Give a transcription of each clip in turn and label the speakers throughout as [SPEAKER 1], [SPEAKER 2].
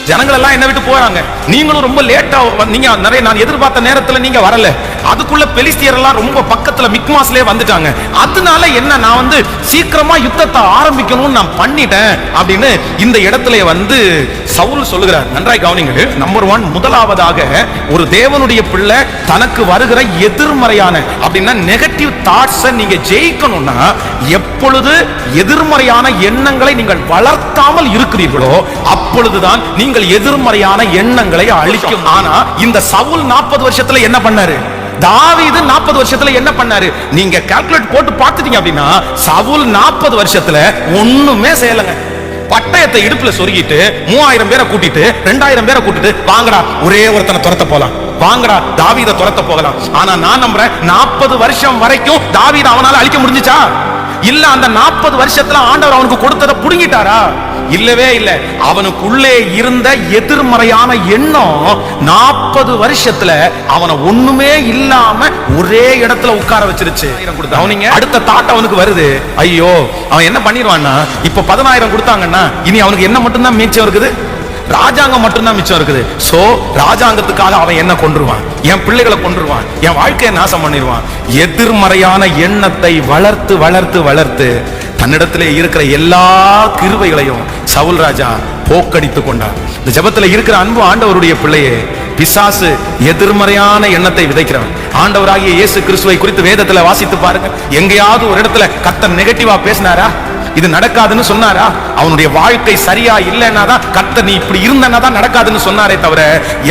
[SPEAKER 1] ஜனங்கள் எல்லாம் என்ன விட்டு போறாங்க, நீங்களும் ரொம்ப லேட்டா நீங்க நிறைய நான் எதிர்பார்த்த நேரத்துல நீங்க வரல. அதுக்குள்ள பெலிஸ்தியர் எல்லாம் ரொம்ப பக்கத்துல மிக்மாஸ்லயே வந்துட்டாங்க. அதனால என்ன, நான் சீக்கிரமா யுத்தத்தை ஆரம்பிக்கணும்னு நான் பண்ணிட்டேன் அப்படின்னு இந்த இடத்துல சவுல் சொல்லுகிறார். நன்றாய் கவனிங்க. நம்பர் 1, முதலாவதாக ஒரு தேவனுடைய பிள்ளை தனக்கு வருகிற எதிர்மறையான அப்படின்னா நெகட்டிவ் தாட்ஸை நீங்க ஜெயிக்கணும்னா, எப்பொழுது எதிர்மறையான எண்ணங்களை நீங்கள் வளர்க்காமல் இருக்கிறீர்களோ அப்பொழுதுதான் நீங்கள் எதிர்மறையான எண்ணங்களை அழிக்கும். ஆனா இந்த சவுல் 40 வருஷத்துல என்ன பண்ணாரு, தாவீது 40 வருஷத்துல என்ன பண்ணாரு, நீங்க கால்குலேட் போட்டு பார்த்துட்டீங்க அப்படின்னா சவுல் 40 வருஷத்துல ஒண்ணுமே செய்யலங்க. பட்டயத்தை இடுப்புல சொருகிட்டு 3000 பேரை கூட்டிட்டு 2000 பேரை கூட்டிட்டு வாங்கடா ஒரே ஒருத்தனை துரத்த போலாம், வாங்கடா தாவீதை துரத்த போகலாம். ஆனா நான் நம்புறேன் 40 வருஷம் வரைக்கும் தாவீதை அவனால அழிக்க முடிஞ்சுச்சா? இல்ல அந்த 40 வருஷத்துல ஆண்டவர் அவனுக்கு கொடுத்ததை புடுங்கிட்டாரா? இல்லவே இல்ல. அவனுக்குள்ளே இருந்த எதிர்மறையான எண்ணம் 40 வருஷத்துல அவனை ஒண்ணுமே இல்லாம ஒரே இடத்துல உட்கார வச்சிருச்சு. அடுத்த தாட் அவனுக்கு வருது, ஐயோ அவன் என்ன பண்ணிடுவான்னா, இப்ப 10000 கொடுத்தாங்கன்னா இனி அவனுக்கு என்ன மட்டும்தான் மிச்சம் இருக்குது, ராஜாங்கம் மட்டும்தான் மிச்சம் இருக்குது. சோ ராஜாங்கத்துக்காக அவன் என்ன கொன்றுவான், என் பிள்ளைகளை கொன்றுவான், என் வாழ்க்கையை நாசம் பண்ணிடுவான். எதிர்மறையான எண்ணத்தை வளர்த்து வளர்த்து வளர்த்து தன்னிடத்திலே இருக்கிற எல்லா கிருபைகளையும் சவுல் ராஜா போக்கடித்து கொண்டார். இந்த ஜெபத்துல இருக்கிற அன்பு ஆண்டவருடைய பிள்ளையே, பிசாசு எதிர்மறையான எண்ணத்தை விதைக்கிறவன். ஆண்டவராகிய இயேசு கிறிஸ்துவை குறித்து வேதத்துல வாசித்து பாருங்க. எங்கேயாவது ஒரு இடத்துல கர்த்தர் நெகட்டிவா பேசினாரா, இது நடக்காதுன்னு சொன்னாரா? அவனுடைய வாழ்க்கை சரியா இல்லைன்னா தான் கர்த்தர் நீ இப்படி இருந்தனா தான் நடக்காதுன்னு சொன்னாரே தவிர,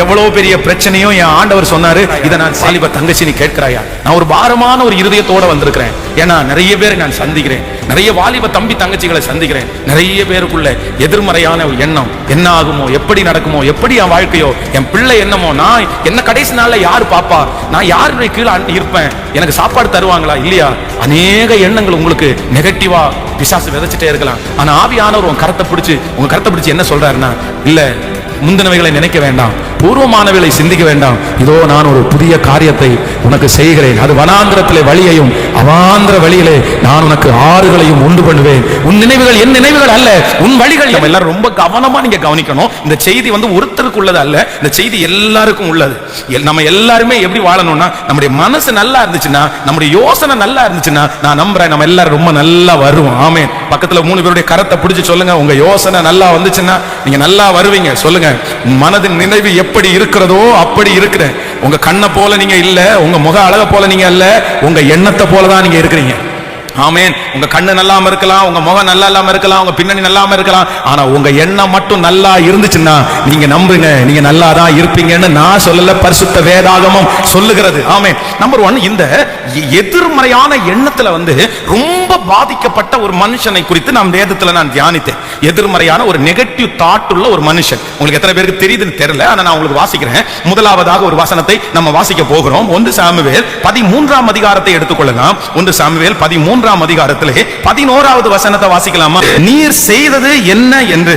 [SPEAKER 1] எவ்வளவு பெரிய பிரச்சனையும் என் ஆண்டவர் சொன்னாரு, இதை நான் வாலிப தங்கச்சி நீ கேட்கிறாயா? நான் ஒரு பாரமான ஒரு இருதயத்தோட வந்திருக்கிறேன். ஏன்னா நிறைய பேரை நான் சந்திக்கிறேன், நிறைய வாலிப தம்பி தங்கச்சிகளை சந்திக்கிறேன். நிறைய பேருக்குள்ள எதிர்மறையான எண்ணம், என்ன ஆகுமோ, எப்படி நடக்குமோ, எப்படி என் வாழ்க்கையோ, என் பிள்ளை என்னமோ, நான் என்ன கடைசி நாள்ல யாரு பாப்பா, நான் யாருடைய கீழே இருப்பேன், எனக்கு சாப்பாடு தருவாங்களா இல்லையா, அநேக எண்ணங்கள் உங்களுக்கு நெகட்டிவா பிசாசு விதைச்சிட்டே இருக்கலாம். ஆனா ஆவியானவர் உங்க கரத்தை பிடிச்சு என்ன சொல்றாருன்னா, இல்ல முந்தினவைகளை நினைக்க வேண்டாம், பூர்வமானவைகளை சிந்திக்க வேண்டாம், இதோ நான் ஒரு புதிய காரியத்தை உனக்கு செய்கிறேன், அது வனாந்திரத்திலே வழியையும் அவாந்திர வழியிலே நான் உனக்கு ஆறுகளையும் உண்டு பண்ணுவேன், உன் நினைவுகள் என் நினைவுகள் அல்ல உன் வழிகள். நம்ம எல்லாரும் ரொம்ப கவனமா நீங்க கவனிக்கணும். இந்த செய்தி ஒருத்தருக்கு உள்ளது அல்ல, இந்த செய்தி எல்லாருக்கும் உள்ளது. நம்ம எல்லாருமே எப்படி வாழணும்னா, நம்முடைய மனசு நல்லா இருந்துச்சுன்னா, நம்முடைய யோசனை நல்லா இருந்துச்சுன்னா, நான் நம்புறேன் நம்ம எல்லாரும் ரொம்ப நல்லா வருவோம். ஆமென். பக்கத்துல 3 பேருடைய கரத்தை பிடிச்சு சொல்லுங்க, உங்க யோசனை நல்லா வந்துச்சுன்னா நீங்க நல்லா வருவீங்க. சொல்லுங்க, மனதின் நினைவு எப்படி இருக்கிறதோ அப்படி இருக்கிறேன். உங்க கண்ணை போல நீங்க இல்ல, உங்க முக அழக போல நீங்க அல்ல, உங்க எண்ணத்தை போலதான் நீங்க இருக்கிறீங்க. ஆமென். உங்க கண்ணு நல்லாம இருக்கலாம், உங்க முகம் நல்லா இல்லாம இருக்கலாம், உங்க பின்னணி நல்லாம இருக்கலாம், ஆனா உங்க எண்ணம் மட்டும் நல்லா இருந்துச்சுன்னா நீங்க நம்புங்க, நீங்க நல்லா தான் இருப்பீங்கன்னு நான் சொல்லல, பரிசுத்த வேதாகமம் சொல்லுகிறது. ஆமென். நம்பர் 1, இந்த எதிர்மறையான எண்ணத்துல ரொம்ப பாதிக்கப்பட்ட ஒரு மனுஷனை குறித்து நான் வேதத்துல நான் தியானித்தேன். எதிர்மறையான ஒரு நெகட்டிவ் தாட் உள்ள ஒரு மனுஷன். உங்களுக்கு எத்தனை பேருக்கு தெரியுதுன்னு தெரியல, ஆனா நான் உங்களுக்கு வாசிக்கிறேன். முதலாவதாக ஒரு வசனத்தை நம்ம வாசிக்க போகிறோம். 1 சாமுவேல் 13ஆம் அதிகாரத்தை எடுத்துக்கொள்ளலாம். 1 சாமுவேல் 13ஆம் அதிகாரத்திலே 11வது வசனத்தை வாசிக்கலாமா? நீர் செய்தது என்ன என்று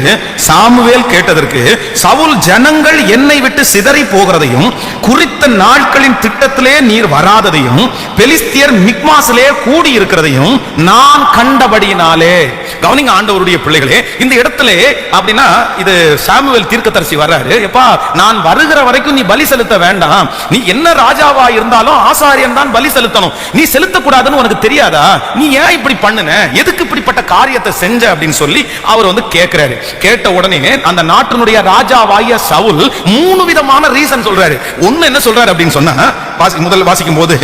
[SPEAKER 1] சாமுவேல் கேட்டதற்கு, சவுல் ஜனங்கள் என்னை விட்டு சிதறி போகிறதையும் குறித்த நாட்களின் திட்டத்திலே நீர் வராததையும் பெலிஸ்தியர் மிக்மாஸிலே கூடி இருக்கிறதையும் நான் கண்டபடியினாலே. கவனிங்க ஆண்டவருடைய பிள்ளைகளே, இந்த இடத்துல அப்படின்னா இது சாமுவேல் தீர்க்கதரிசி வர்றாரு. எப்பா, நான் வருகிற வரைக்கும் நீ பலி செலுத்த வேண்டாம், நீ என்ன ராஜாவா இருந்தாலும் ஆசாரியன் தான் பலி செலுத்தணும், நீ செலுத்தக்கூடாதுன்னு உனக்கு தெரியாதா, நீ ஏன் இப்படி பண்ணுன, எதுக்கு இப்படிப்பட்ட காரியத்தை செஞ்ச அப்படின்னு சொல்லி அவர் கேட்கிறாரு. கேட்ட உடனே அந்த நாட்டினுடைய ராஜாவாகிய சவுல் 3 விதமான ரீசன் சொல்றாரு. ஒன்னு என்ன சொல்றாரு அப்படின்னு சொன்னா, முதல் வாசிக்கும் போது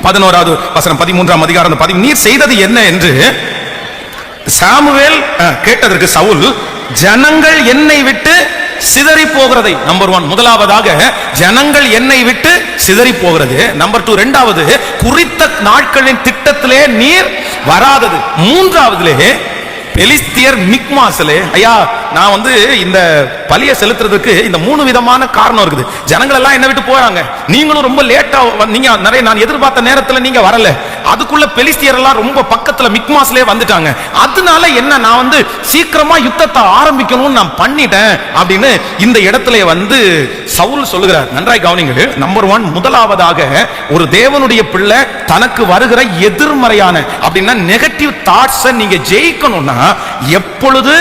[SPEAKER 1] 11வது வசனம் 13ஆம் அதிகாரம், நீர் செய்தது என்ன என்று சாமுவேல் கேட்டதற்கு சவுல் ஜனங்கள் என்னை விட்டு சிதறி போகிறதை. நம்பர் 1, முதலாவதாக ஜனங்கள் என்னை விட்டு சிதறி போகிறது. நம்பர் 2, இரண்டாவது குறித்த நாட்களின் திட்டத்திலே நீர் வராதது. மூன்றாவதுலே பெலிஸ்தியர் மிக்மாஸிலே. ஐயா, நான் இந்த பலியை செலுத்துறதுக்கு இந்த 3 விதமான காரணம் இருக்குது. ஜனங்கள் எல்லாம் என்ன விட்டு போறாங்க, நீங்களும் ரொம்ப லேட்டா, நீங்க நிறைய நான் எதிர்பார்த்த நேரத்துல நீங்க வரல. அதுக்குள்ள பெலிஸ்தியர் எல்லாம் ரொம்ப பக்கத்துல மிக்மாஸ்லயே வந்துட்டாங்க. அதனால என்ன, நான் வந்து சீக்கிரமா யுத்தத்தை ஆரம்பிக்கணும்னு நான் பண்ணிட்டேன் அப்படின்னு இந்த இடத்துல வந்து சவுல் சொல்லுகிறார். நன்றாய் கவனிங்க. நம்பர் 1, முதலாவதாக ஒரு தேவனுடைய பிள்ளை தனக்கு வருகிற எதிர்மறையான அப்படின்னா நெகட்டிவ் தாட்ஸை நீங்க ஜெயிக்கணும்னா, எப்பொழுது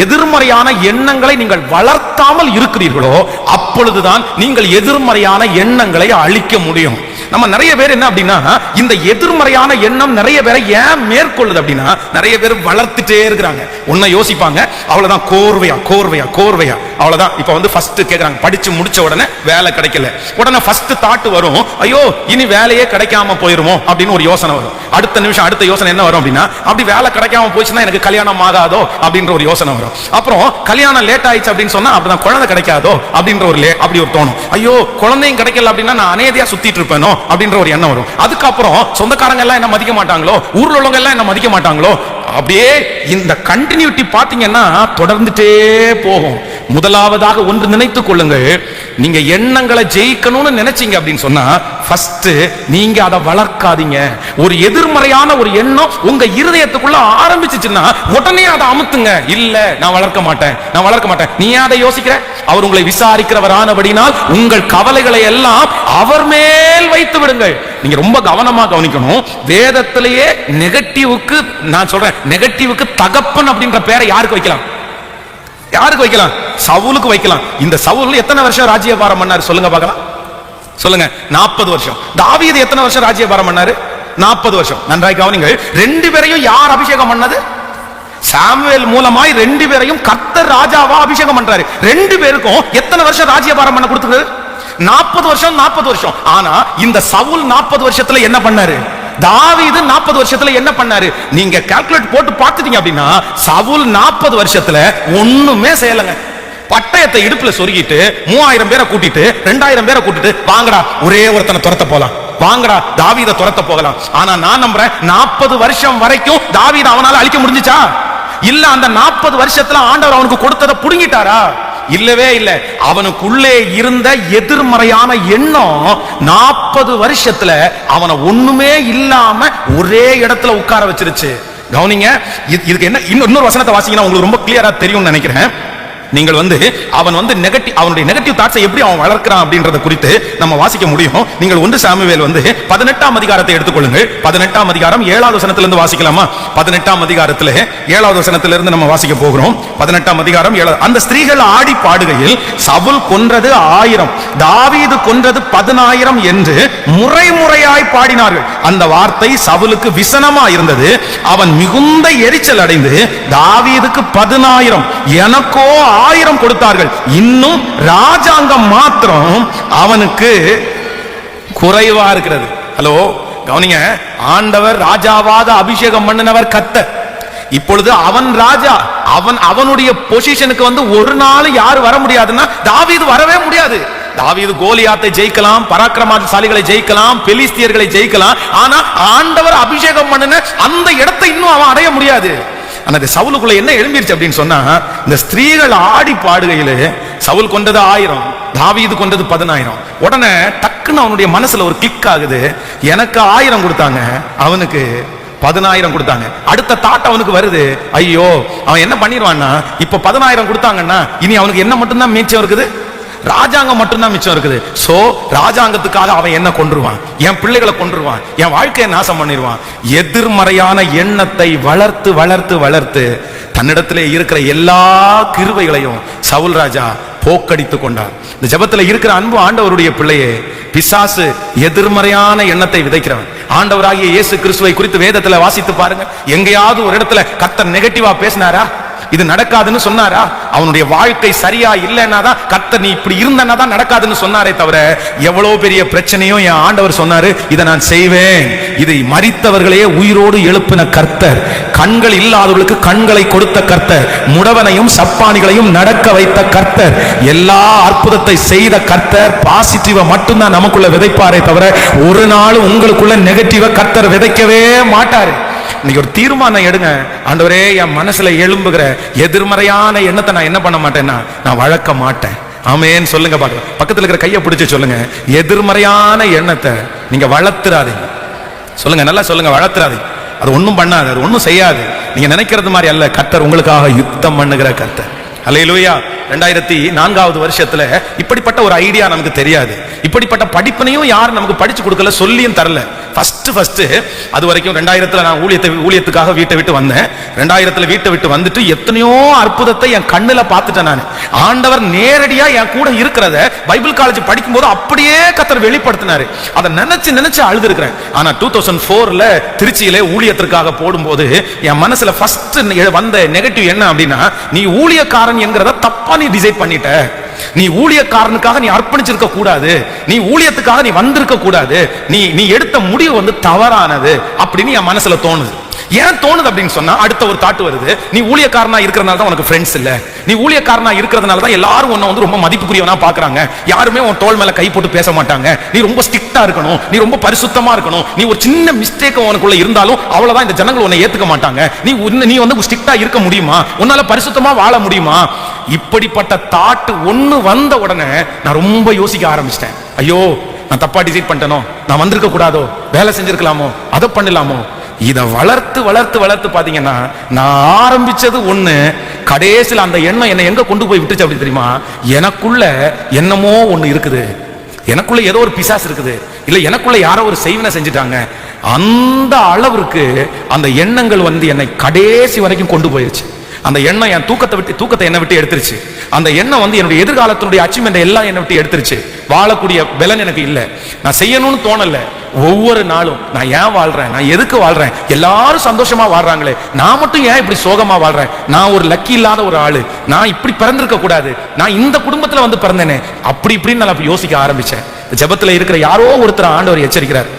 [SPEAKER 1] எதிர்மறையான எண்ணங்களை நீங்கள் வளர்த்தாமல் இருக்கிறீர்களோ அப்பொழுதுதான் நீங்கள் எதிர்மறையான எண்ணங்களை அழிக்க முடியும். நம்ம நிறைய பேர் என்ன அப்படின்னா, இந்த எதிர்மறையான எண்ணம் நிறைய பேரை ஏன் மேற்கொள்ளுது அப்படின்னா, நிறைய பேர் வளர்த்துட்டே இருக்கிறாங்க. ஒன்ன யோசிப்பாங்க, அவ்வளவுதான், கோர்வையா கோர்வையா கோர்வையா, அவ்வளவுதான். இப்ப வந்து ஃபர்ஸ்ட் கேக்குறாங்க, படிச்சு முடிச்ச உடனே வேலை கிடைக்கல, உடனே ஃபர்ஸ்ட் தாட் வரும், ஐயோ இனி வேலையே கிடைக்காம போயிருமோ அப்படின்னு ஒரு யோசனை வரும். அடுத்த நிமிஷம் அடுத்த யோசனை என்ன வரும் அப்படின்னா, அப்படி வேலை கிடைக்காம போச்சுன்னா எனக்கு கல்யாணம் ஆகாதோ அப்படின்ற ஒரு யோசனை வரும். அப்புறம் கல்யாணம் லேட் ஆயிடுச்சு அப்படின்னு சொன்னா அப்படிதான் குழந்தை கிடைக்காதோ அப்படின்ற அப்படி ஒரு தோணும். ஐயோ குழந்தையும் கிடைக்கல அப்படின்னா நான் அநேதியா சுத்திட்டு இருப்பேனோ அப்படின்ற ஒரு எண்ணம் வரும். அதுக்கப்புறம் சொந்தக்காரங்க எல்லாம் என்ன மதிக்க மாட்டாங்களோ, ஊர்ல உள்ளவங்க எல்லாம் என்ன மதிக்க மாட்டாங்களோ, அப்படியே இந்த கண்டினியூட்டி பாத்தீங்கன்னா தொடர்ந்துட்டே போகும். முதலாவதாக ஒன்று நினைத்துக் கொள்ளுங்கள், நீங்க எண்ணங்களை ஜெயிக்கணும்னு நினைச்சீங்க அப்படின்னு சொன்னா ஃபர்ஸ்ட் நீங்க அதை வளர்க்காதீங்க. ஒரு எதிர்மறையான ஒரு எண்ணம் உங்க இருதயத்துக்குள்ள ஆரம்பிச்சுச்சுன்னா உடனே அதை அமுத்துங்க. இல்ல நான் வளர்க்க மாட்டேன், நான் வளர்க்க மாட்டேன். நீ அதை யோசிக்கிற, அவர் உங்களை விசாரிக்கிறவரானபடினால் உங்கள் கவலைகளை எல்லாம் அவர் மேல் வைத்து விடுங்கள். நீங்க ரொம்ப கவனமா கவனிக்கணும். வேதத்திலேயே நெகட்டிவுக்கு, நான் சொல்றேன், நெகட்டிவுக்கு தகப்பன் அப்படின்ற பேரை யாருக்கு வைக்கலாம்? யாருக்கு வைக்கலாம்? சவுலுக்கு வைக்கலாம். இந்த சவுல் எத்தனை வருஷம் ராஜ்யபாரம் பண்ணாரு சொல்லுங்க பார்க்கலாம், சொல்லுங்க. 40 வருஷம். தாவீது எத்தனை வருஷம் ராஜ்யபாரம் பண்ணாரு? 40 வருஷம். நன்றாய் கவனிங்க. 2 பேரையும் யார் அபிஷேகம் பண்ணது? சாமுவேல் மூலமாய் 2 பேரையும் கர்த்தர் ராஜாவா அபிஷேகம் பண்றாரு. 2 பேருக்கும் எத்தனை வருஷம் ராஜ்யபாரம் பண்ண கொடுத்தது? 40 வருஷம். 40 வருஷம். ஆனா இந்த சவுல் 40 வருஷத்துல என்ன பண்ணாரு? தாவீது 40 வருஷத்துல என்ன பண்ணாரு? நீங்க கால்குலேட் போட்டு பார்த்துட்டீங்க அப்படின்னா சவுல் 40 வருஷத்துல ஒண்ணுமே செய்யலங்க. பட்டயத்தை இடுப்புல சொருகிட்டு 3000 பேரை கூட்டிட்டு 2000 பேரை கூட்டிட்டு வாங்கடா ஒரே ஒருத்தனை துரத்த போலாம், வாங்கடா தாவீத துரத்த போகலாம். ஆனா நான் நம்புறேன் 40 வருஷம் வரைக்கும் தாவீத அவனால அழிக்க முடிஞ்சுச்சா? இல்ல அந்த 40 வருஷத்துல ஆண்டவர் அவனுக்கு கொடுத்ததை புடுங்கிட்டாரா? இல்லவே இல்ல. அவனுக்குள்ளே இருந்த எதிர்மறையான எண்ணம் 40 வருஷத்துல அவனை ஒண்ணுமே இல்லாம ஒரே இடத்துல உட்கார வச்சிருச்சு. கவனிங்க, இதுக்கு என்ன இன்னொரு வசனத்தை வாசிங்கன்னா உங்களுக்கு ரொம்ப கிளியரா தெரியும்னு நினைக்கிறேன். நீங்கள் வந்து அவன் வந்து அவனுடைய நெகட்டிவ் தாட்ஸை எப்படி அவன் வளர்க்கிறான் அப்படின்றத குறித்து நம்ம வாசிக்க முடியும். நீங்கள் 1 சாமுவேல் வந்து 18ஆம் அதிகாரத்தை எடுத்துக்கொள்ளுங்கள். 18ஆம் அதிகாரம் 7வது வசனத்திலிருந்து வாசிக்கலாமா? 18ஆம் அதிகாரத்தில் 7வது வசனத்திலிருந்து நம்ம வாசிக்க போகிறோம். 18ஆம் அதிகாரம் 7. அந்த ஸ்திரீகள் ஆடி பாடுகையில் சவுல் கொன்றது 1000, தாவீது கொன்றது 10000 என்று முறை முறையாய் பாடினார்கள். அந்த வார்த்தை சவுலுக்கு விசனமா இருந்தது. அவன் மிகுந்த எரிச்சல் அடைந்து தாவீதுக்கு 10000 எனக்கோ 1000 கொடுத்தார்கள், இன்னும் ராஜாங்கம் மாத்திரம் அவனுக்கு குறைவா இருக்கிறது. ஹலோ கவனிங்க, ஆண்டவர் ராஜாவாக அபிஷேகம் பண்ணினவர் கர்த்தர். இப்பொழுது அவன் ராஜா, அவனுடைய பொசிஷனுக்கு வந்து ஒரு நாள் யாரு வர முடியாதுன்னா தாவீது வரவே முடியாது. தாவீது கோலியாத்தை ஜெயிக்கலாம், பராக்கிரமசாலிகளை ஜெயிக்கலாம், பெலிஸ்தியர்களை ஜெயிக்கலாம். ஆனா ஆண்டவர் அபிஷேகம் பண்ணின அந்த இடத்தை இன்னும் அவன் அடைய முடியாது. ஆனா சவுலுக்குள்ள என்ன எழும்பிருச்சு அப்படின்னு சொன்னா, இந்த ஸ்திரீகள் ஆடி பாடுகையில சவுல் கொண்டது 1000, தாவீது கொண்டது 10000. உடனே டக்குன்னு அவனுடைய மனசுல ஒரு கிளிக் ஆகுது. எனக்கு 1000 கொடுத்தாங்க, அவனுக்கு 10000 கொடுத்தாங்க. அடுத்த தாட் அவனுக்கு வருது, ஐயோ அவன் என்ன பண்ணிடுவான்னா, இப்ப 10000 கொடுத்தாங்கன்னா இனி அவனுக்கு என்ன மட்டும்தான் மிச்சம் இருக்குது? ராஜாங்கம் மட்டும்தான் மிச்சம் இருக்குது. சோ ராஜாங்கத்துக்காக அவன் என்ன கொன்றுவான், என் பிள்ளைகளை கொன்றுவான், என் வாழ்க்கையை நாசம் பண்ணிடுவான். எதிர்மறையான எண்ணத்தை வளர்த்து வளர்த்து வளர்த்து தன்னிடத்திலே இருக்கிற எல்லா கிருபைகளையும் சவுல் ராஜா போக்கடித்து கொண்டார். இந்த ஜெபத்துல இருக்கிற அன்பு ஆண்டவருடைய பிள்ளையே, பிசாசு எதிர்மறையான எண்ணத்தை விதைக்கிறவன். ஆண்டவராகிய இயேசு கிறிஸ்துவை குறித்து வேதத்துல வாசித்து பாருங்க. எங்கேயாவது ஒரு இடத்துல கர்த்தர் நெகட்டிவா பேசினாரா? இது நடக்காதுன்னு சொன்னாரா? அவனுடைய வாழ்க்கை சரியா இல்லைன்னா தான் கர்த்தர் நீ இப்படி இருந்தனா தான் நடக்காதுன்னு சொன்னாரே தவிர, எவ்வளவு பெரிய பிரச்சனையும் என் ஆண்டவர் சொன்னாரு, இதை நான் செய்வேன். இதை மரித்தவர்களே உயிரோடு எழுப்பின கர்த்தர், கண்கள் இல்லாதவர்களுக்கு கண்களை கொடுத்த கர்த்தர், முடவனையும் சப்பானிகளையும் நடக்க வைத்த கர்த்தர், எல்லா அற்புதத்தை செய்த கர்த்தர் பாசிட்டிவ மட்டும்தான் நமக்குள்ள விதைப்பாரே தவிர ஒரு நாள் உங்களுக்குள்ள நெகட்டிவ கர்த்தர் விதைக்கவே மாட்டாரு. இன்னைக்கு ஒரு தீர்மானம் எடுங்க, ஆண்டவரே என் மனசுல எழும்புகிற எதிர்மறையான எண்ணத்தை நான் என்ன பண்ண மாட்டேன்னா நான் வளர்க்க மாட்டேன். ஆமென் சொல்லுங்க பார்க்கலாம். பக்கத்துல இருக்கிற கையை பிடிச்சு சொல்லுங்க, எதிர்மறையான எண்ணத்தை நீங்க வளர்த்துறாதீங்க. சொல்லுங்க, நல்லா சொல்லுங்க. வளர்த்துறாது, அது ஒண்ணும் பண்ணாது, அது ஒண்ணும் செய்யாது. நீங்க நினைக்கிறது மாதிரி அல்ல. கர்த்தர் உங்களுக்காக யுத்தம் பண்ணுகிற கர்த்தர். அல்லேலூயா. 2004 வருஷத்துல இப்படிப்பட்ட ஒரு ஐடியா நமக்கு தெரியாது. இப்படிப்பட்ட படிப்பினையும் யாரும் நமக்கு படிச்சு கொடுக்கல, சொல்லியும் தரல. ஃபர்ஸ்ட் அது வரைக்கும் 2000 நான் ஊழியத்துக்காக வீட்டை விட்டு வந்தேன். 2000 வீட்டை விட்டு வந்துட்டு எத்தனையோ அற்புதத்தை என் கண்ணுல பார்த்துட்டேன். நான் ஆண்டவர் நேரடியா என் கூட இருக்கிறத பைபிள் காலேஜ் படிக்கும் போது அப்படியே கர்த்தர் வெளிப்படுத்தினாரு. அதை நினைச்சு அழுது இருக்கிறேன். ஆனா 2004 திருச்சியிலே ஊழியத்திற்காக போடும்போது என் மனசுல ஃபர்ஸ்ட் வந்த நெகட்டிவ் என்ன அப்படின்னா, நீ ஊழியக்காரன் என்கிறத தப்பா நீ டிசைட் பண்ணிட்ட. நீ ஊழியக்காரனுக்காக நீ அர்ப்பணிச்சிருக்க கூடாது, நீ ஊழியத்துக்காக நீ வந்திருக்க கூடாது, நீ எடுத்த முடிவு வந்து தவறானது அப்படின்னு என் மனசுல தோணுது. ஏன் தோணுது அப்படின்னு சொன்னா, அடுத்த ஒரு தாட்டு வருது. நீ ஊழியக்காரனா இருக்கிறதுனால தான் உனக்கு ஃப்ரெண்ட்ஸ் இல்ல, நீ ஊழியக்காரனா இருக்கிறதுனால தான் எல்லாரும் உன்னை வந்து ரொம்ப மதிப்புக்குரியவனா பாக்குறாங்க, யாருமே உன் தோள் மேல கை போட்டு பேச மாட்டாங்க, நீ ரொம்ப ஸ்ட்ரிக்ட்டா இருக்கணும், நீ ரொம்ப பரிசுத்தமா இருக்கணும், நீ ஒரு சின்ன மிஸ்டேக் உனக்குள்ள இருந்தாலும் அவ்வளவுதான் இந்த ஜனங்கள் உன்னை ஏத்துக்க மாட்டாங்க, நீ வந்து ஸ்ட்ரிக்ட்டா இருக்க முடியுமா, உன்னால பரிசுத்தமா வாழ முடியுமா? இப்படிப்பட்ட தாட்டு ஒண்ணு வந்த உடனே நான் ரொம்ப யோசிக்க ஆரம்பிச்சிட்டேன். ஐயோ, நான் தப்பா டிசைட் பண்ணிட்டேனோ, நான் வந்திருக்க கூடாதோ, வேலை செஞ்சிருக்கலாமோ, அதை பண்ணலாமோ. இதை வளர்த்து பாத்தீங்கன்னா, நான் ஆரம்பிச்சது ஒண்ணு, கடைசியில் அந்த எண்ணம் என்னை எங்க கொண்டு போய் விட்டுச்சு அப்படி தெரியுமா? எனக்குள்ள என்னமோ ஒண்ணு இருக்குது, எனக்குள்ள ஏதோ ஒரு பிசாசு இருக்குது, இல்ல எனக்குள்ள யாரோ ஒரு செய்வினை செஞ்சுட்டாங்க. அந்த அளவிற்கு அந்த எண்ணங்கள் வந்து என்னை கடைசி வரைக்கும் கொண்டு போயிருச்சு. அந்த எண்ணம் என் தூக்கத்தை என்னை விட்டு எடுத்துருச்சு. அந்த எண்ணம் வந்து என்னுடைய எதிர்காலத்தினுடைய அச்சீவ்மெண்ட் எல்லாம் என்னை விட்டு எடுத்துருச்சு. வாழக்கூடிய பலன் எனக்கு இல்லை, நான் செய்யணும்னு தோணல. ஒவ்வொரு நாளும் நான் ஏன் வாழ்றேன், நான் எதுக்கு வாழ்றேன், எல்லாரும் சந்தோஷமா வாழ்றாங்களே, நான் மட்டும் ஏன் இப்படி சோகமா வாழ்றேன், நான் ஒரு லக்கி இல்லாத ஒரு ஆளு, நான் இப்படி பிறந்திருக்க கூடாது, நான் இந்த குடும்பத்துல வந்து பிறந்தேனே, அப்படி இப்படின்னு நான் யோசிக்க ஆரம்பிச்சேன். ஜெபத்துல இருக்கிற யாரோ ஒருத்தர் ஆண்டவர் எச்சரிக்கிறார்.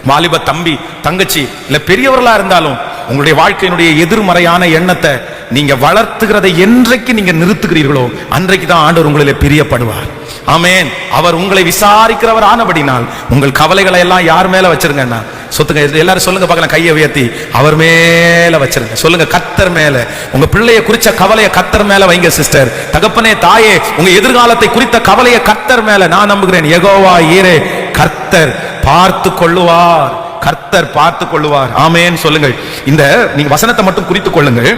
[SPEAKER 1] வாலிப தம்பி தங்கச்சி இல்ல பெரியவர்களா இருந்தாலும் உங்களுடைய வாழ்க்கையினுடைய எதிர்மறையான எண்ணத்தை நீங்க வளர்த்துகிறதை என்றைக்கு நீங்க நிறுத்துகிறீர்களோ அன்றைக்கு தான் ஆண்டவர் உங்களிலே பிரியப்படுவார். ஆமென். அவர் உங்களை விசாரிக்கிறவர் ஆனபடினால் உங்கள் கவலைகளை எல்லாம் யார் மேல வச்சிருங்கன்னா, சொத்துங்க எல்லாரும் சொல்லுங்க பார்க்கலாம், கையை உயர்த்தி அவர் மேல வச்சிருங்க. சொல்லுங்க, கர்த்தர் மேல. உங்க பிள்ளைய குறிச்ச கவலையை கர்த்தர் மேல வைங்க சிஸ்டர். தகப்பனே, தாயே, உங்க எதிர்காலத்தை குறித்த கவலையை கர்த்தர் மேல நான் நம்புகிறேன். யெகோவா ஈரே, கர்த்தர் பார்த்து கொள்ளுவார், கர்த்தர் பார்த்து கொள்ளுவார். ஆமென் சொல்லுங்கள். இந்த நீங்க வசனத்தை மட்டும் குறித்துக் கொள்ளுங்கள்.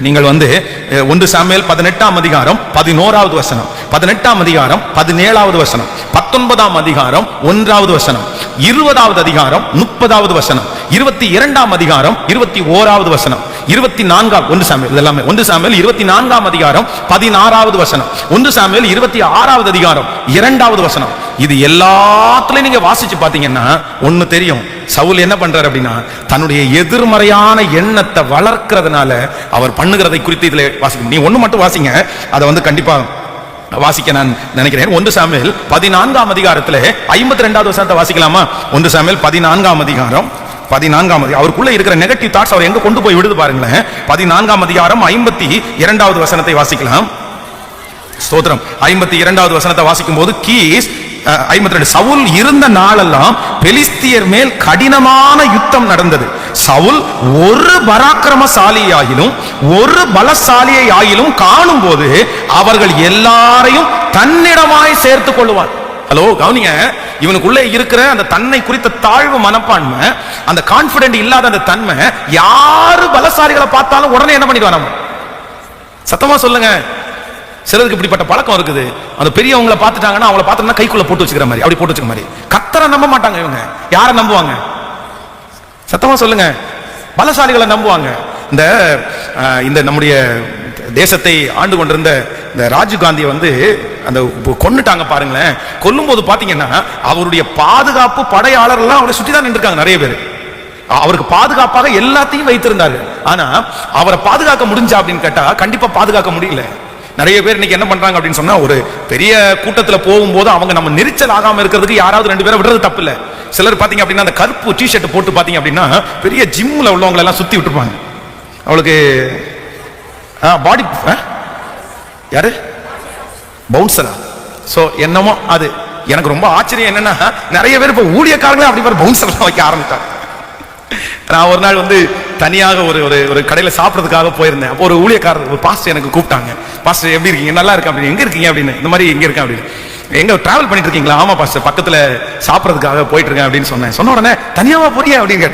[SPEAKER 1] நீங்கள் வந்து 1 சாமுவேல் 18ஆம் அதிகாரம் 11வது வசனம், 18ஆம் அதிகாரம் 17வது வசனம், 19ஆம் அதிகாரம் 1வது வசனம், 20வது அதிகாரம் 30வது வசனம், 22ஆம் அதிகாரம் 21வது வசனம், 24ஆம் 1 சாமுவேல் இதெல்லாம் 1 சாமுவேல் 24ஆம் அதிகாரம் 16வது வசனம், 1 சாமுவேல் 26வது அதிகாரம் 2வது வசனம். இது எல்லாத்துலயும் நீங்க வாசிச்சு பாத்தீங்கன்னா ஒண்ணு தெரியும். சவுல் என்ன பண்றாரு அப்படின்னா, தன்னுடைய எதிர்மறையான எண்ணத்தை வளர்க்கிறதுனால அவர் பண்ணுகிறதை குறித்து இதுல வாசிக்க. நீ ஒண்ணு மட்டும் வாசிங்க, அதை வந்து கண்டிப்பா வாசிக்க நான் நினைக்கிறேன். 1 சாமுவேல் 14ஆம் அதிகாரத்துல 52வது வசனத்தை வாசிக்கலாமா? 1 சாமுவேல் 14ஆம் அதிகாரம் 14ஆம் அதிகாரம். அவருக்குள்ள இருக்கிற நெகட்டிவ் தாட்ஸ் அவர் எங்க கொண்டு போய் விடுது பாருங்களேன். 14ஆம் அதிகாரம் 52வது வசனத்தை வாசிக்கலாம். ஸ்தோத்திரம். 52வது வசனத்தை வாசிக்கும் போது கீஸ் 52 சவுல் இருந்த நாளெல்லாம் பெலிஸ்தியர் மேல் கடினமான யுத்தம் நடந்தது. சவுல் ஒரு பராக்கிரமசாலியாயிலும் ஒரு பலசாலியை ஆயிலும் காணும் போது அவர்கள் எல்லாரையும் தன்னிடமாய் சேர்த்துக் கொள்ளுவார். ஹலோ, கவனிங்க. இவனுக்குள்ள இருக்கிற அந்த தன்னை குறித்த தாழ்வு மனப்பான்மை, அந்த கான்பிடென்ட் இல்லாத அந்த தன்மை, யாரு பலசாலிகளை பார்த்தாலும் உடனே என்ன பண்ணிடுவான்? சத்தமா சொல்லுங்க. சிலருக்கு இப்படிப்பட்ட பழக்கம் இருக்குது. அந்த பெரியவங்களை பார்த்துட்டாங்கன்னா அவங்கள பார்த்தோம்னா கைக்குள்ள போட்டு வச்சுக்கிற மாதிரி, அப்படி போட்டு வச்சுக்கிற மாதிரி. கர்த்தரை நம்ப மாட்டாங்க இவங்க. யாரை நம்புவாங்க? சத்தமா சொல்லுங்க. பலசாலிகளை நம்புவாங்க. இந்த நம்முடைய தேசத்தை ஆண்டு கொண்டிருந்த இந்த ராஜீவ் காந்தியை வந்து அந்த கொன்னுட்டாங்க பாருங்களேன். கொல்லும் போது பாத்தீங்கன்னா அவருடைய பாதுகாப்பு படையாளர் எல்லாம் அவரை சுற்றி தான் நின்றுருக்காங்க. நிறைய பேர் அவருக்கு பாதுகாப்பாக எல்லாத்தையும் வைத்திருந்தார்கள். ஆனா அவரை பாதுகாக்க முடிஞ்சா அப்படின்னு கேட்டா கண்டிப்பா பாதுகாக்க முடியல. நிறைய பேர் இன்னைக்கு என்ன பண்றாங்க அப்படின்னு சொன்னா, ஒரு பெரிய கூட்டத்துல போகும்போது அவங்க நம்ம நெரிச்சல் ஆகாம இருக்கிறதுக்கு யாராவது 2 பேரை விடுறது தப்பு இல்ல. சிலர் பாத்தீங்க அப்படின்னா அந்த கருப்பு டிஷர்ட் போட்டு பாத்தீங்க அப்படின்னா பெரிய ஜிம்ல உள்ளவங்களை எல்லாம் சுத்தி விட்டுருப்பாங்க. அவளுக்கு பாடி யாரு பவுன்சரா? சோ என்னமோ அது எனக்கு ரொம்ப ஆச்சரியம். என்னன்னா நிறைய பேர் இப்ப ஊழியக்காரங்களே அப்படி பேர் பவுன்சர் வைக்க ஆரம்பித்தாங்க. நான் ஒரு நாள் வந்து தனியாக ஒரு கடையில் சாப்பிட்றதுக்காக போயிருந்தேன். அப்போ ஒரு ஊழியக்காரர், ஒரு பாஸ்டர் எனக்கு கூப்பிட்டாங்க. பாஸ்டர் எப்படி இருக்கீங்க? நல்லா இருக்கேன் அப்படின்னு. எங்க இருக்கீங்க அப்படின்னு. இந்த மாதிரி எங்க இருக்கேன் அப்படின்னு. எங்க டிராவல் பண்ணிட்டு இருக்கீங்களா? ஆமா பாஸ்டர், பக்கத்துல சாப்பிடறதுக்காக போயிட்டு இருக்கேன் அப்படின்னு சொன்னேன். சொன்ன உடனே தனியாவா போறியா அப்படின்னு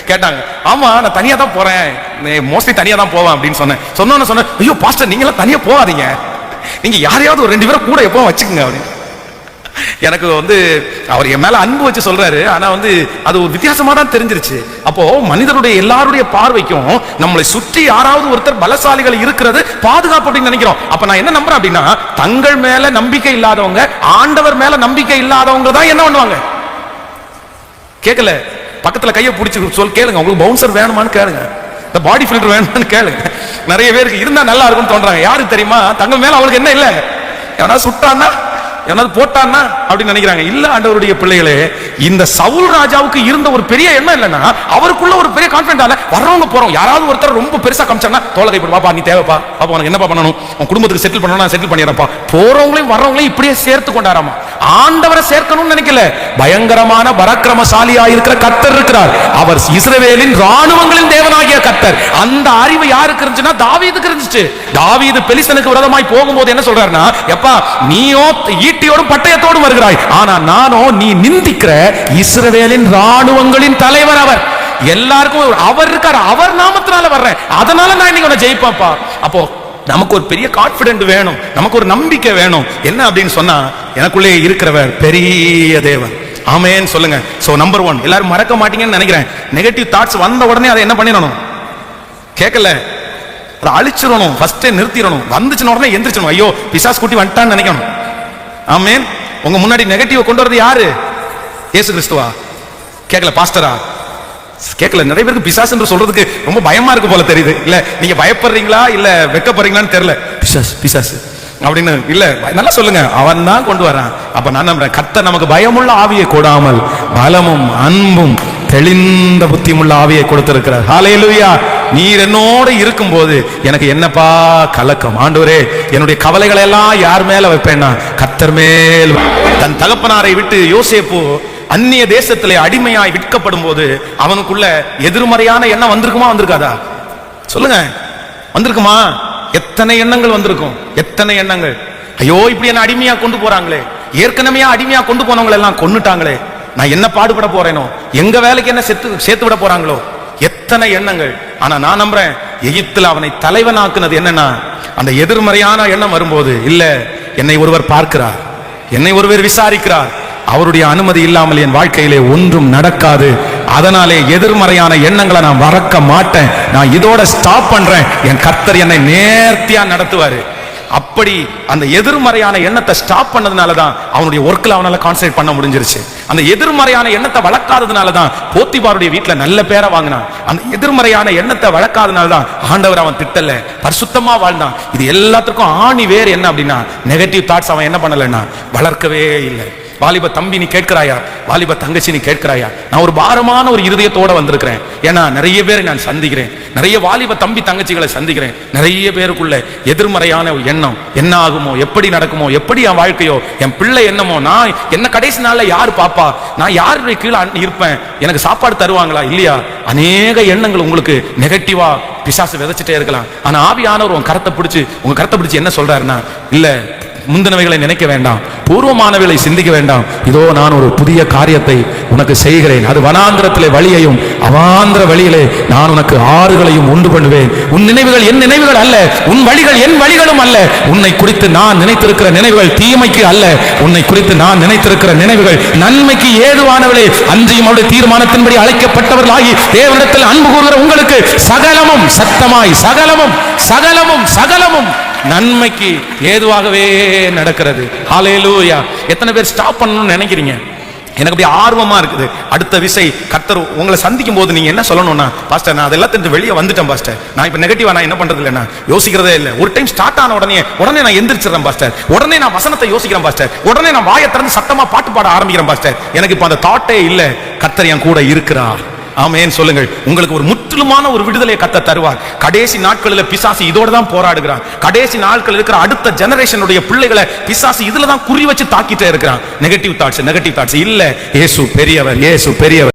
[SPEAKER 1] கேட்டாங்க. ஆமா நான் தனியா தான் போறேன், மோஸ்ட்லி தனியா தான் போவேன் அப்படின்னு சொன்னேன். சொன்னேன் ஐயோ பாஸ்டர் நீங்க எல்லாம் தனியா போகாதீங்க, நீங்க யாரையாவது ஒரு 2 பேரை கூட எப்போ வச்சுக்கோங்க அப்படின்னு. எனக்கு அவர் என் மேல அன்பு வச்சு சொல்றாரு. ஆனா அது ஒரு வித்தியாசமா தான் தெரிஞ்சிருச்சு. அப்போ மனிதருடைய எல்லாருடைய பார்வைக்கும் நம்மளை சுற்றி யாராவது ஒருத்தர் பலசாலிகள் இருக்கிறது பாதுகாப்பு அப்படின்னு நினைக்கிறோம். அப்ப நான் என்ன நம்புறேன் அப்படின்னா, தங்கள் மேல நம்பிக்கை இல்லாதவங்க, ஆண்டவர் மேல நம்பிக்கை இல்லாதவங்க தான் என்ன பண்ணுவாங்க? கேட்கல, பக்கத்துல கையை பிடிச்சி கேளுங்க, உங்களுக்கு பவுன்சர் வேணுமான்னு கேளுங்க, இந்த பாடி ஃபில்டர் வேணுமான்னு கேளுங்க. நிறைய பேருக்கு இருந்தா நல்லா இருக்கும்னு தோன்றாங்க. யாருக்கு தெரியுமா? தங்கள் மேல அவங்களுக்கு என்ன இல்ல, எவனா சுட்டான்னா எவனாவது போட்டான்னா அப்படின்னு நினைக்கிறாங்க. இல்ல ஆண்டவருடைய பிள்ளைகளே, இந்த சவுல் ராஜாவுக்கு இருந்த ஒரு பெரிய எண்ணம் இல்லைன்னா, அவருக்குள்ள ஒரு பெரிய கான்பிடன்ட். வர்றவங்க போறோம், யாராவது ஒருத்தர் ரொம்ப பெருசா காமிச்சாங்கன்னா தோலை கைப்படி, பாப்பா நீ தேவைப்பா, பாப்பா உனக்கு என்னப்பா பண்ணணும், உன் குடும்பத்துக்கு செட்டில் பண்ணணும், நான் செட்டில் பண்ணிடுறப்பா. போறவங்களையும் வர்றவங்களையும் இப்படியே சேர்த்து கொண்டாராமா. ஆண்டவரை சேர்க்கணும்னு நினைக்கல, பயங்கரமான பராக்கிரமசாலியா இருக்கிற கர்த்தர் இருக்கிறார். அவர் இஸ்ரவேலின் ராணுவங்களின் தேவனாகிய கர்த்தர். அந்த அறிவு யாருக்கு இருந்துச்சுன்னா தாவீதுக்கு இருந்துச்சு. தாவீது பெலிஸ்தனுக்கு விரோதமாய் போகும்போது என்ன சொல்றாருன்னா, எப்பா நீயோ ஈட்டியோடும் பட்டயத்தோடும் வருகிறாய், ஆனா நானோ நீ நிந்திக்கிற இஸ்ரவேலின் ராணுவங்களின் தலைவர் அவர். எல்லாருக்கும் அவர் இருக்கார், அவர் நாமத்தினால வர்றேன், அதனால நான் இன்னைக்கு உன்னை ஜெயிப்பேன்ப்பா. அப்போ நமக்கு ஒரு பெரிய கான்பிடென்ட் வேணும், நமக்கு ஒரு நம்பிக்கை வேணும். என்ன அப்படின்னு சொன்னா, எனக்குள்ளே இருக்கிறவர் பெரிய தேவன். ஆமென் சொல்லுங்க. சோ நம்பர் 1, எல்லாரும் மறக்க மாட்டீங்கன்னு நினைக்கிறேன், நெகட்டிவ் தாட்ஸ் வந்த உடனே அதை என்ன பண்ணிடணும்? கேட்கல, அதை அழிச்சிடணும், ஃபர்ஸ்டே நிறுத்திடணும். வந்துச்சுன உடனே எந்திரிச்சணும், ஐயோ பிசாசு குட்டி வந்துட்டான்னு நினைக்கணும். ஆமென். உங்க முன்னாடி நெகட்டிவ் கொண்டு வரது யாரு? இயேசு கிறிஸ்துவா? கேட்கல பாஸ்டரா? கேட்கல. நிறைய பேருக்கு பிசாசு என்று சொல்றதுக்கு ரொம்ப பயமா இருக்கு போல தெரியுது. இல்ல நீங்க பயப்படுறீங்களா இல்ல வெக்கப்படுறீங்களான்னு தெரியல. பிசாசு பிசாசு அப்படின்னு இல்ல, நல்லா சொல்லுங்க, அவன் தான் கொண்டு வரான். அப்ப நான் நம்புறேன், கர்த்தர் நமக்கு பயமுள்ள ஆவியை கொடாமல் பலமும் அன்பும் தெளிந்த புத்தியுமுள்ள ஆவியை கொடுத்திருக்கிறார். ஹல்லேலூயா. நீர் என்னோட இருக்கும் போது எனக்கு என்னப்பா கலக்கம். ஆண்டவரே, என்னுடைய கவலைகளை எல்லாம் யார் மேல வைப்பேன்னா கர்த்தர் மேல். தன் தகப்பனாரை விட்டு யோசேப்பு அந்நிய தேசத்திலே அடிமையாய் விற்கப்படும் போது அவனுக்குள்ள எதிர்மறையான எண்ணம் வந்திருக்குமா வந்திருக்காதா? சொல்லுங்க, வந்திருக்குமா? எத்தனை எண்ணங்கள் வந்திருக்கும், எத்தனை எண்ணங்கள். ஐயோ இப்படி என்ன அடிமையா கொண்டு போறாங்களே, ஏற்கனவே அடிமையா கொண்டு போனவங்க எல்லாம் கொன்னுட்டாங்களே, நான் என்ன பாடுபட போறேனோ, எங்க வேலைக்கு என்ன சேர்த்து விட போறாங்களோ, எத்தனை எண்ணங்கள். ஆனா நான் நம்புறேன், எகிப்தில் அவனை தலைவனாக்குனது என்னன்னா, அந்த எதிர்மறையான எண்ணம் வரும்போது, இல்ல என்னை ஒருவர் பார்க்கிறார், என்னை ஒருவர் விசாரிக்கிறார், அவருடைய அனுமதி இல்லாமல் என் வாழ்க்கையிலே ஒன்றும் நடக்காது, அதனாலே எதிர்மறையான எண்ணங்களை நான் மறக்க மாட்டேன், நான் இதோட ஸ்டாப் பண்றேன், என் கர்த்தர் என்னை நேர்த்தியா நடத்துவாரு. அப்படி அந்த எதிர்மறையான எண்ணத்தை ஸ்டாப் பண்ணதுனாலதான் அவனுடைய ஒர்க்ல அவனால கான்சென்ட்ரேட் பண்ண முடிஞ்சிருச்சு. அந்த எதிர்மறையான எண்ணத்தை வளர்க்காததுனாலதான் போத்திபாருடைய வீட்டுல நல்ல பேரை வாங்கினான். அந்த எதிர்மறையான எண்ணத்தை வளர்க்காதனாலதான் ஆண்டவர் அவன் திட்டல, பரிசுத்தமா வாழ்ந்தான். இது எல்லாத்துக்கும் ஆணி வேறு என்ன அப்படின்னா, நெகட்டிவ் தாட்ஸ் அவன் என்ன பண்ணலன்னா வளர்க்கவே இல்லை. வாலிப தம்பி நீ கேட்கிறாயா, வாலிப தங்கச்சி நீ கேட்கிறாயா, நான் ஒரு பாரமான ஒரு இருதயத்தோட வந்திருக்கிறேன். ஏன்னா நிறைய பேரை நான் சந்திக்கிறேன், நிறைய வாலிப தம்பி தங்கச்சிகளை சந்திக்கிறேன். நிறைய பேருக்குள்ள எதிர்மறையான ஒரு எண்ணம், என்ன ஆகுமோ, எப்படி நடக்குமோ, எப்படி என் வாழ்க்கையோ, என் பிள்ளை என்னமோ, நான் என்ன கடைசி நாள்ல யாரு பாப்பா, நான் யாருடைய கீழே இருப்பேன், எனக்கு சாப்பாடு தருவாங்களா இல்லையா, அநேக எண்ணங்கள் உங்களுக்கு நெகட்டிவா பிசாசு விதைச்சிட்டே இருக்கலாம். ஆனா ஆவியானவர் உங்க கரத்தை பிடிச்சு என்ன சொல்றாருன்னா, இல்ல முந்தினவைகளை நினைக்க வேண்டாம், பூர்வமானவைகளை சிந்திக்க வேண்டாம், இதோ நான் ஒரு புதிய காரியத்தை உனக்கு செய்கிறேன், அது வனாந்திரத்திலே வழியையும் அவாந்திர வழியிலே நான் உனக்கு ஆறுகளையும் உண்டு பண்ணுவேன். உன் நினைவுகள் என் நினைவுகள் அல்ல, உன் வழிகள் என் வழிகளும் அல்ல. உன்னை குறித்து நான் நினைத்திருக்கிற நினைவுகள் தீமைக்கு அல்ல, உன்னை குறித்து நான் நினைத்திருக்கிற நினைவுகள் நன்மைக்கு ஏதுவானவளே. அன்றையும் அவருடைய தீர்மானத்தின்படி அழைக்கப்பட்டவர்களாகி தேவனிடத்தில் அன்பு கூறுகிற உங்களுக்கு சகலமும் சத்தமாய் சகலமும் சகலமும் சகலமும் நன்மைக்கு ஏதுவாகவே நடக்கிறது. ஹல்லேலூயா. எத்தனை பேர் ஸ்டாப் பண்ணணும்னு நினைக்கிறீங்க? எனக்கு அப்படி ஆர்வமா இருக்குது. அடுத்த விசை கர்த்தர் உங்களை சந்திக்கும் போது நீங்க என்ன சொல்லணும்னா, பாஸ்டர் நான் அதெல்லாம் தெரிஞ்சு வெளியே வந்துட்டேன் பாஸ்டர், நான் இப்ப நெகட்டிவா நான் என்ன பண்றது இல்லைன்னா யோசிக்கிறதே இல்லை. ஒரு டைம் ஸ்டார்ட் ஆன உடனே நான் எந்திரிச்சிடறேன் பாஸ்டர், உடனே நான் வசனத்தை யோசிக்கிறேன் பாஸ்டர், உடனே நான் வாயை திறந்து சத்தமா பாட்டு பாட ஆரம்பிக்கிறேன் பாஸ்டர், எனக்கு இப்ப அந்த தாட்டே இல்லை. கர்த்தர் என் கூட இருக்கிறார். ஆமென் சொல்லுங்கள். உங்களுக்கு ஒரு முற்றிலுமான ஒரு விடுதலையை கர்த்தர் தருவார். கடைசி நாட்களில் பிசாசு இதோட தான் போராடுகிறான். கடைசி நாட்கள் இருக்கிற அடுத்த ஜெனரேஷனுடைய பிள்ளைகளை பிசாசு இதுல தான் குறி வச்சு தாக்கிட்டே இருக்கிறான். நெகட்டிவ் தாட்ஸ் இல்ல, இயேசு பெரியவர், இயேசு பெரியவர்.